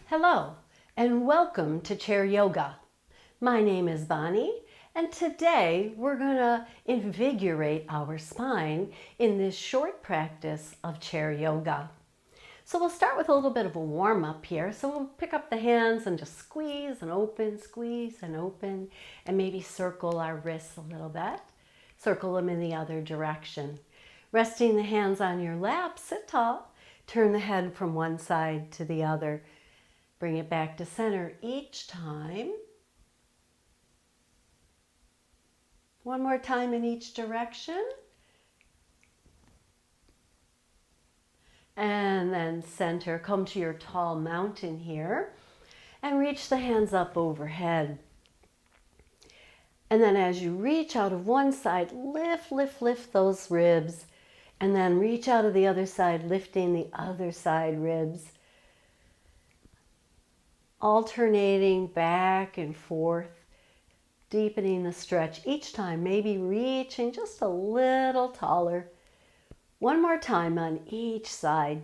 Hello and welcome to Chair Yoga. My name is Bonnie and today we're going to invigorate our spine in this short practice of chair yoga. So we'll start with a little bit of a warm up here. So we'll pick up the hands and just squeeze and open, and maybe circle our wrists a little bit. Circle them in the other direction. Resting the hands on your lap, sit tall. Turn the head from one side to the other. Bring it back to center each time. One more time in each direction. And then center, come to your tall mountain here and reach the hands up overhead. And then as you reach out of one side, lift those ribs. And then reach out of the other side, lifting the other side ribs. Alternating back and forth, deepening the stretch each time, maybe reaching just a little taller. One more time on each side.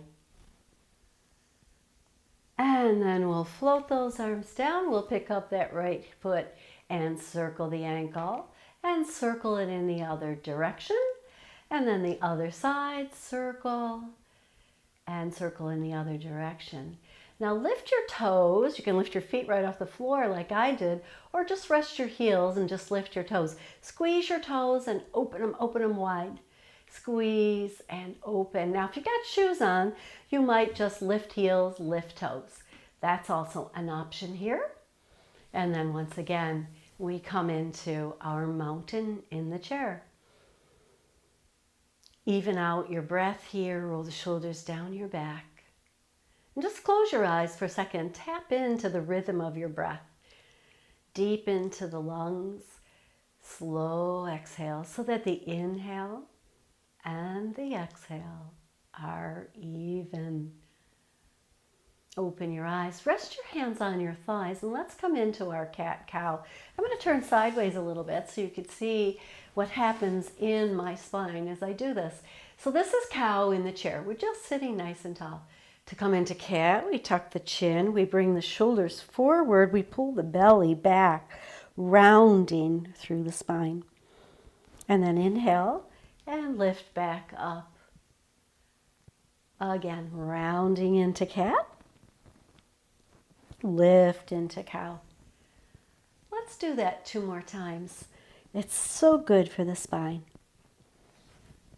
And then we'll float those arms down. We'll pick up that right foot and circle the ankle and circle it in the other direction. And then the other side, circle and circle in the other direction. Now lift your toes. You can lift your feet right off the floor like I did, or just rest your heels and just lift your toes. Squeeze your toes and open them wide. Squeeze and open. Now if you've got shoes on, you might just lift heels, lift toes. That's also an option here. And then once again, we come into our mountain in the chair. Even out your breath here, roll the shoulders down your back. And just close your eyes for a second. Tap into the rhythm of your breath. Deep into the lungs. Slow exhale so that the inhale and the exhale are even. Open your eyes. Rest your hands on your thighs and let's come into our cat-cow. I'm going to turn sideways a little bit so you can see what happens in my spine as I do this. So this is cow in the chair. We're just sitting nice and tall. To come into cat, we tuck the chin, we bring the shoulders forward, we pull the belly back, rounding through the spine. And then inhale and lift back up. Again, rounding into cat, lift into cow. Let's do that 2 more times. It's so good for the spine.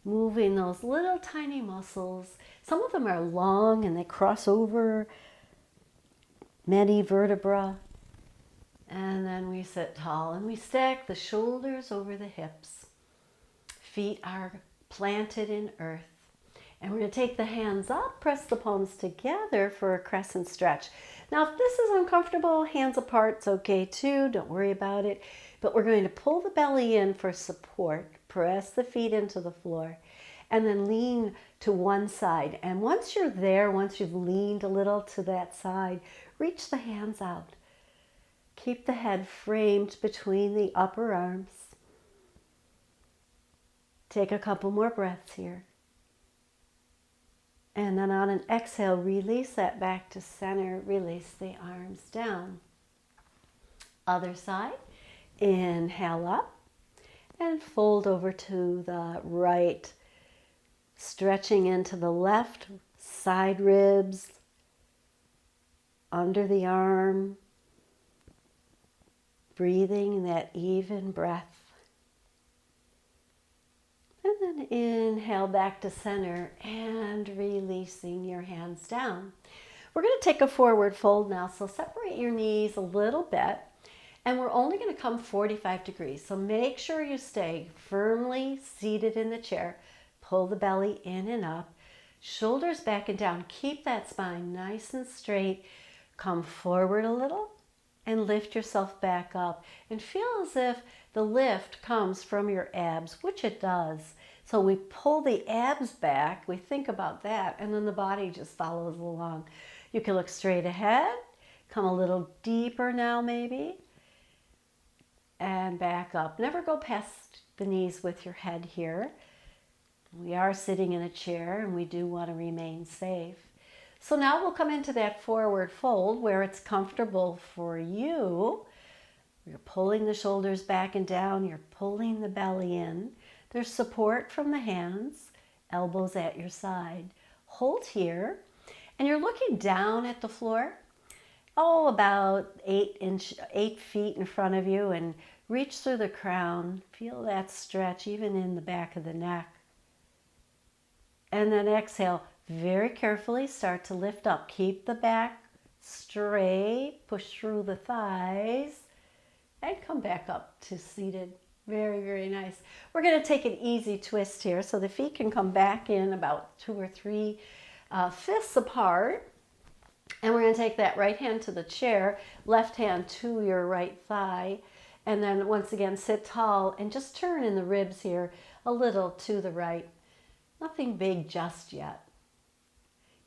Moving those little tiny muscles. Some of them are long and they cross over many vertebrae. And then we sit tall and we stack the shoulders over the hips. Feet are planted in earth. And we're going to take the hands up, press the palms together for a crescent stretch. Now if this is uncomfortable, hands apart, it's okay too, don't worry about it. But we're going to pull the belly in for support, press the feet into the floor, and then lean to one side. And once you're there, once you've leaned a little to that side, reach the hands out. Keep the head framed between the upper arms. Take a couple more breaths here. And then on an exhale, release that back to center, release the arms down. Other side. Inhale up and fold over to the right, stretching into the left side ribs, under the arm, breathing that even breath. And then inhale back to center and releasing your hands down. We're going to take a forward fold now, so separate your knees a little bit. And we're only going to come 45 degrees. So make sure you stay firmly seated in the chair. Pull the belly in and up. Shoulders back and down. Keep that spine nice and straight. Come forward a little and lift yourself back up. And feel as if the lift comes from your abs, which it does. So we pull the abs back. We think about that. And then the body just follows along. You can look straight ahead. Come a little deeper now maybe. And back up. Never go past the knees with your head here. We are sitting in a chair and we do want to remain safe. So now we'll come into that forward fold where it's comfortable for you. You're pulling the shoulders back and down. You're pulling the belly in. There's support from the hands, elbows at your side. Hold here, and you're looking down at the floor. Oh, about 8 feet in front of you, and reach through the crown. Feel that stretch even in the back of the neck. And then exhale, very carefully start to lift up. Keep the back straight, push through the thighs, and come back up to seated. Very, very nice. We're going to take an easy twist here so the feet can come back in about 2 or 3 fists apart. And we're going to take that right hand to the chair, left hand to your right thigh, and then once again sit tall and just turn in the ribs here a little to the right. Nothing big just yet.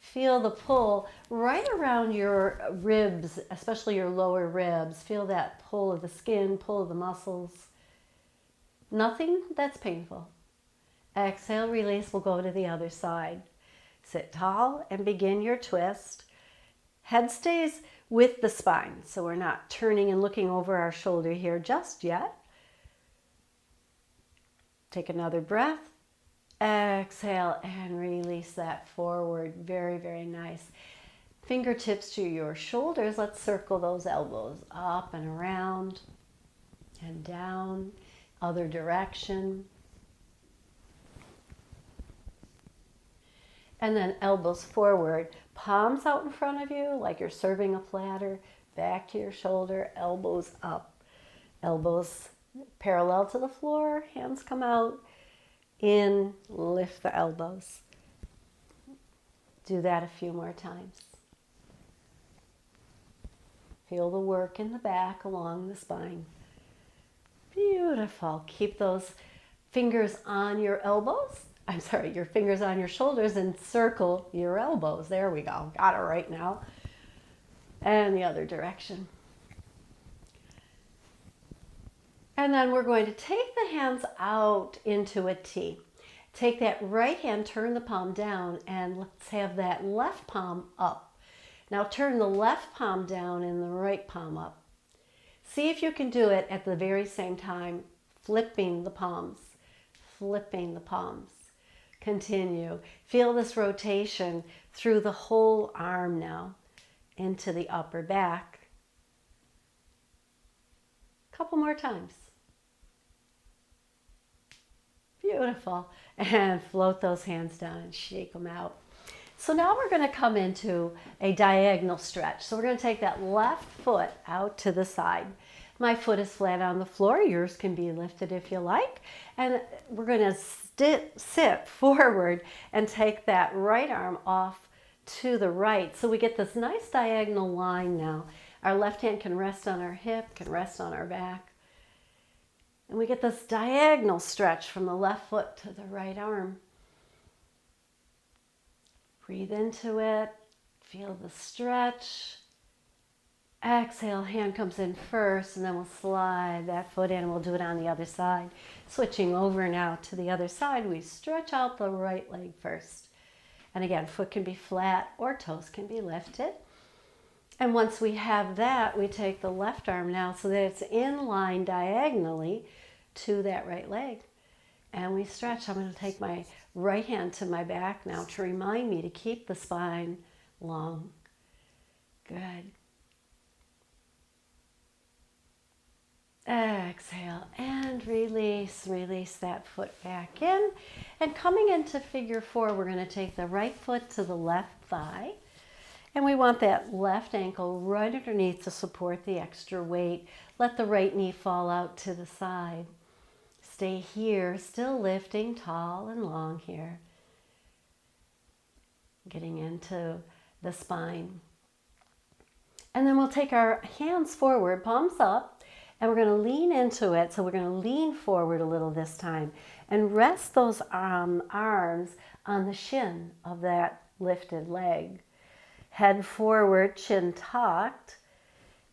Feel the pull right around your ribs, especially your lower ribs. Feel that pull of the skin, pull of the muscles. Nothing that's painful. Exhale, release. We'll go to the other side. Sit tall and begin your twist. Head stays with the spine, so we're not turning and looking over our shoulder here just yet. Take another breath. Exhale and release that forward. Very, very nice. Fingertips to your shoulders. Let's circle those elbows up and around and down. Other direction. And then elbows forward. Palms out in front of you like you're serving a platter. Back to your shoulder. Elbows up. Elbows parallel to the floor. Hands come out. In, lift the elbows. Do that a few more times. Feel the work in the back along the spine. Beautiful. Keep those fingers on your elbows. I'm sorry, your fingers on your shoulders and circle your elbows. There we go. Got it right now. And the other direction. And then we're going to take the hands out into a T. Take that right hand, turn the palm down, and let's have that left palm up. Now turn the left palm down and the right palm up. See if you can do it at the very same time, flipping the palms, flipping the palms. Continue. Feel this rotation through the whole arm now into the upper back. Couple more times. Beautiful. And float those hands down and shake them out. So now we're going to come into a diagonal stretch. So we're going to take that left foot out to the side. My foot is flat on the floor. Yours can be lifted if you like. And we're going to sit forward and take that right arm off to the right. So we get this nice diagonal line now. Our left hand can rest on our hip, can rest on our back. And we get this diagonal stretch from the left foot to the right arm. Breathe into it. Feel the stretch. Exhale, hand comes in first, and then we'll slide that foot in, and we'll do it on the other side. Switching over now to the other side, we stretch out the right leg first. And again, foot can be flat or toes can be lifted. And once we have that, we take the left arm now so that it's in line diagonally to that right leg. And we stretch. I'm going to take my right hand to my back now to remind me to keep the spine long. Good. Exhale and release. Release that foot back in. And coming into figure 4, we're going to take the right foot to the left thigh. And we want that left ankle right underneath to support the extra weight. Let the right knee fall out to the side. Stay here, still lifting tall and long here. Getting into the spine. And then we'll take our hands forward, palms up, and we're going to lean into it. So we're going to lean forward a little this time and rest those arms on the shin of that lifted leg. Head forward, chin tucked,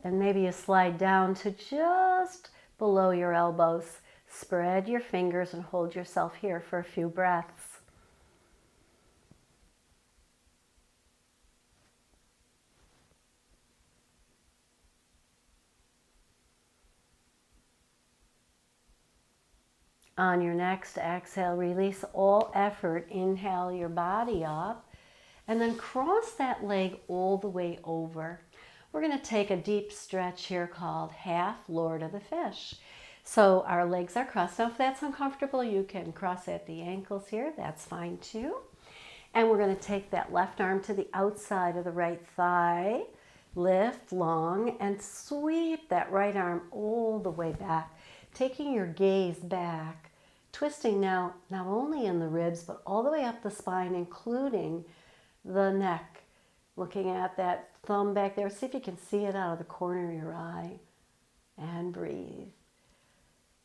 and maybe you slide down to just below your elbows. Spread your fingers and hold yourself here for a few breaths. On your next exhale, release all effort. Inhale your body up and then cross that leg all the way over. We're going to take a deep stretch here called half Lord of the Fish. So our legs are crossed. Now if that's uncomfortable, you can cross at the ankles here. That's fine too. And we're going to take that left arm to the outside of the right thigh, lift long, and sweep that right arm all the way back, taking your gaze back, twisting now not only in the ribs, but all the way up the spine, including the neck. Looking at that thumb back there, see if you can see it out of the corner of your eye, and breathe.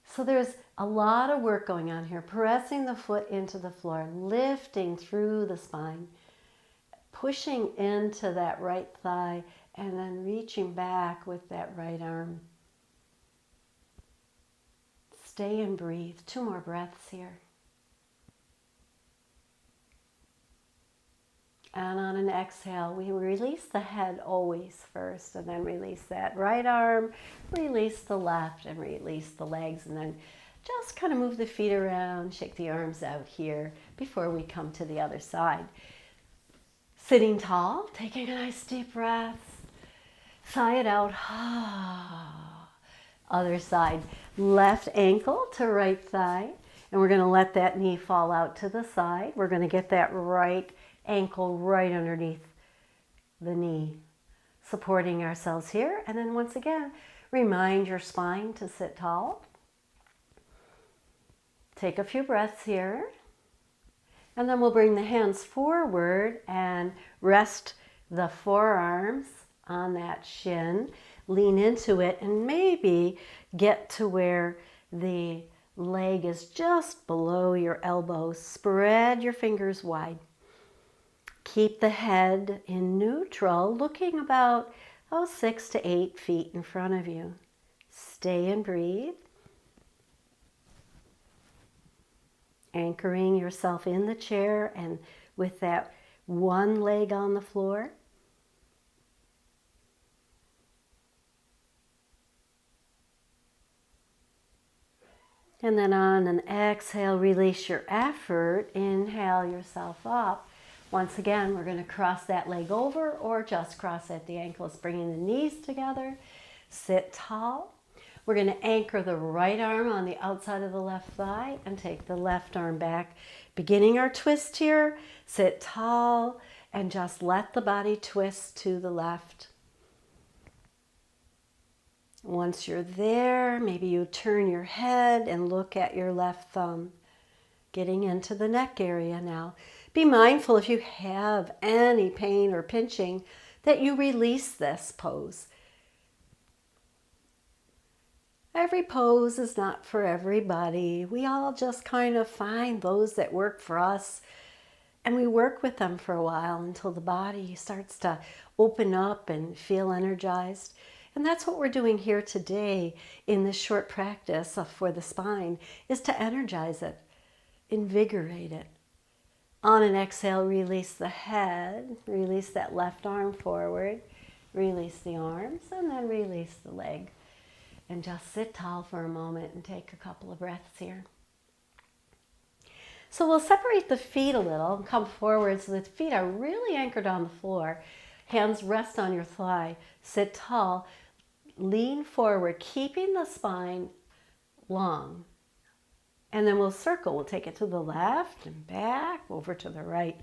So there's a lot of work going on here, pressing the foot into the floor, lifting through the spine, pushing into that right thigh, and then reaching back with that right arm. Stay and breathe. 2 more breaths here. And on an exhale, we release the head always first, and then release that right arm, release the left, and release the legs, and then just kind of move the feet around, shake the arms out here before we come to the other side. Sitting tall, taking a nice deep breath, sigh it out. Other side, left ankle to right thigh, and we're going to let that knee fall out to the side. We're going to get that right ankle right underneath the knee, supporting ourselves here. And then once again, remind your spine to sit tall. Take a few breaths here. And then we'll bring the hands forward and rest the forearms on that shin. Lean into it and maybe get to where the leg is just below your elbows. Spread your fingers wide. Keep the head in neutral, looking about 6 to 8 feet in front of you. Stay and breathe. Anchoring yourself in the chair and with that one leg on the floor. And then on an exhale, release your effort. Inhale yourself up. Once again, we're going to cross that leg over or just cross at the ankles, bringing the knees together. Sit tall. We're going to anchor the right arm on the outside of the left thigh and take the left arm back. Beginning our twist here, sit tall and just let the body twist to the left. Once you're there, maybe you turn your head and look at your left thumb. Getting into the neck area now. Be mindful if you have any pain or pinching that you release this pose. Every pose is not for everybody. We all just kind of find those that work for us, and we work with them for a while until the body starts to open up and feel energized. And that's what we're doing here today in this short practice for the spine, is to energize it, invigorate it. On an exhale, release the head, release that left arm forward, release the arms, and then release the leg. And just sit tall for a moment and take a couple of breaths here. So we'll separate the feet a little and come forward so the feet are really anchored on the floor. Hands rest on your thigh. Sit tall. Lean forward, keeping the spine long. And then we'll circle. We'll take it to the left and back, over to the right.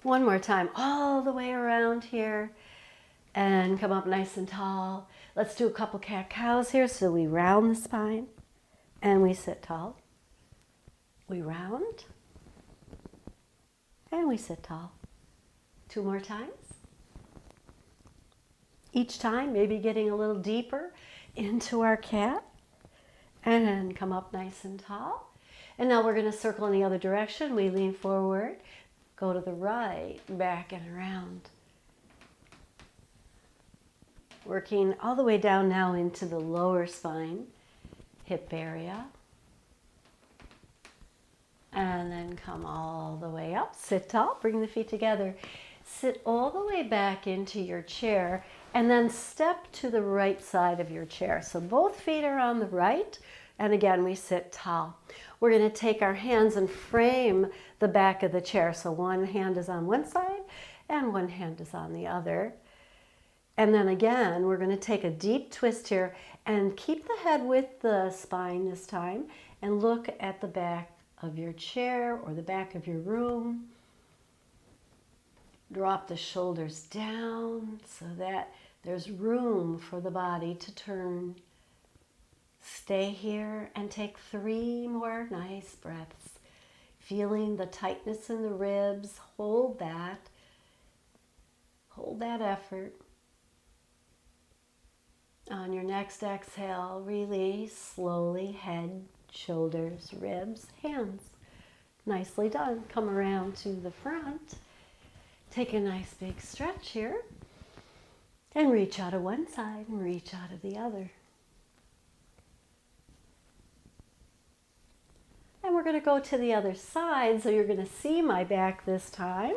One more time, all the way around here. And come up nice and tall. Let's do a couple cat-cows here. So we round the spine and we sit tall. We round and we sit tall. 2 more times. Each time, maybe getting a little deeper into our cat. And come up nice and tall. And now we're going to circle in the other direction. We lean forward, go to the right, back and around. Working all the way down now into the lower spine, hip area. And then come all the way up. Sit tall, bring the feet together. Sit all the way back into your chair And then step to the right side of your chair. So both feet are on the right. And again, we sit tall. We're going to take our hands and frame the back of the chair. So one hand is on one side and one hand is on the other. And then again, we're going to take a deep twist here and keep the head with the spine this time and look at the back of your chair or the back of your room. Drop the shoulders down so that there's room for the body to turn. Stay here and take 3 more nice breaths. Feeling the tightness in the ribs. Hold that. Hold that effort. On your next exhale, release slowly, head, shoulders, ribs, hands. Nicely done. Come around to the front. Take a nice big stretch here. And reach out of one side and reach out of the other. And we're going to go to the other side, so you're going to see my back this time.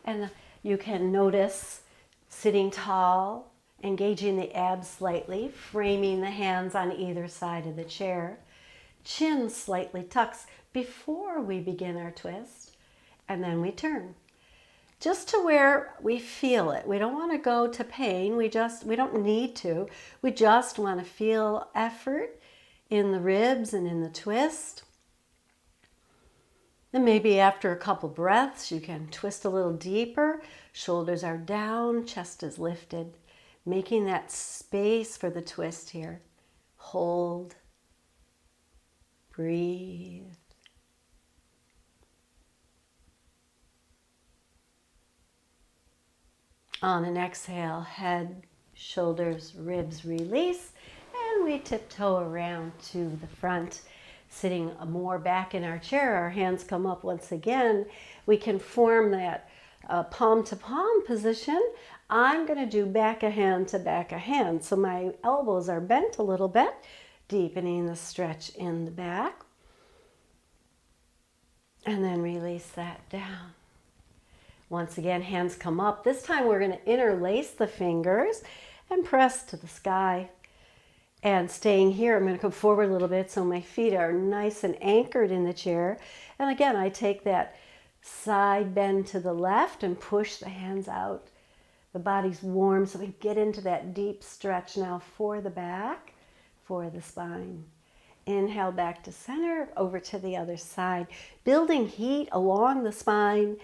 And you can notice sitting tall, engaging the abs slightly, framing the hands on either side of the chair. Chin slightly tucks before we begin our twist, and then we turn. Just to where we feel it. We don't want to go to pain. We don't need to. We just want to feel effort in the ribs and in the twist. Then maybe after a couple breaths, you can twist a little deeper. Shoulders are down, chest is lifted, making that space for the twist here. Hold. Breathe. On an exhale, head, shoulders, ribs release, and we tiptoe around to the front. Sitting more back in our chair, our hands come up once again. We can form that palm to palm position. I'm going to do back of hand to back of hand. So my elbows are bent a little bit, deepening the stretch in the back. And then release that down. Once again, hands come up. This time we're going to interlace the fingers and press to the sky. And staying here, I'm going to come forward a little bit so my feet are nice and anchored in the chair. And again, I take that side bend to the left and push the hands out. The body's warm, so we get into that deep stretch now for the back, for the spine. Inhale back to center, over to the other side. Building heat along the spine,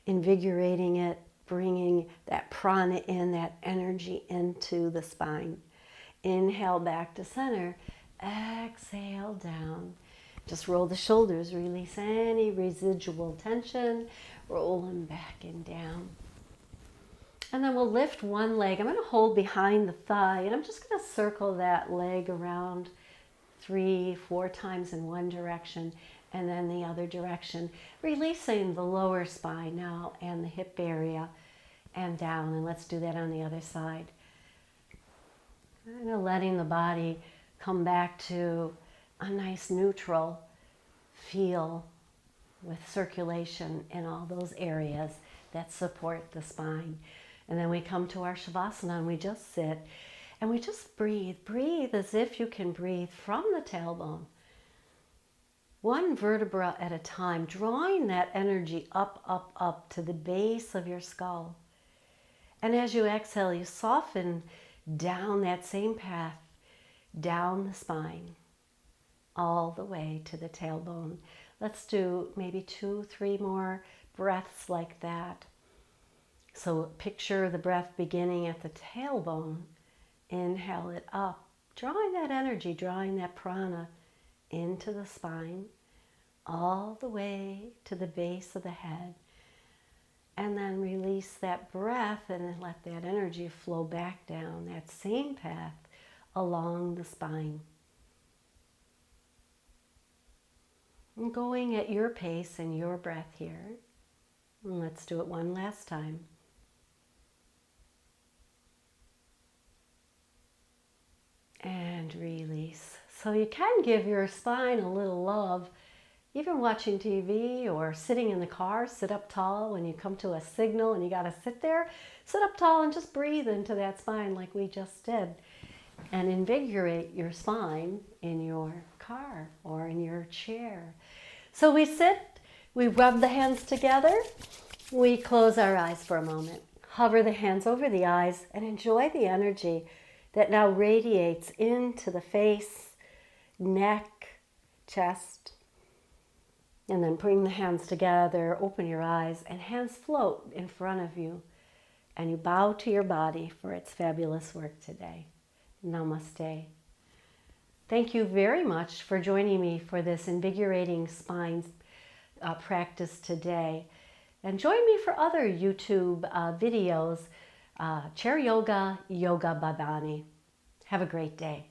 invigorating it, bringing that prana in, that energy into the spine. Inhale back to center, exhale down. Just roll the shoulders, release any residual tension, roll them back and down. And then we'll lift one leg. I'm going to hold behind the thigh, and I'm just going to circle that leg around 3-4 times in one direction and then the other direction, releasing the lower spine now and the hip area and down. And let's do that on the other side. Kind of letting the body come back to a nice neutral feel with circulation in all those areas that support the spine. And then we come to our Shavasana and we just sit and we just breathe. Breathe as if you can breathe from the tailbone. One vertebra at a time, drawing that energy up, up, up to the base of your skull. And as you exhale, you soften down that same path, down the spine, all the way to the tailbone. Let's do maybe 2-3 more breaths like that. So picture the breath beginning at the tailbone. Inhale it up, drawing that energy, drawing that prana into the spine, all the way to the base of the head. And then release that breath and then let that energy flow back down that same path along the spine. And going at your pace and your breath here. And let's do it one last time. And release. So you can give your spine a little love. even watching TV or sitting in the car, sit up tall when you come to a signal and you got to sit there. Sit up tall and just breathe into that spine like we just did. And invigorate your spine in your car or in your chair. So we sit, we rub the hands together, we close our eyes for a moment. Hover the hands over the eyes and enjoy the energy that now radiates into the face, neck, chest. And then bring the hands together, open your eyes, and hands float in front of you. And you bow to your body for its fabulous work today. Namaste. Thank you very much for joining me for this invigorating spine practice today. And join me for other YouTube videos, Chair Yoga, Yoga Badani. Have a great day.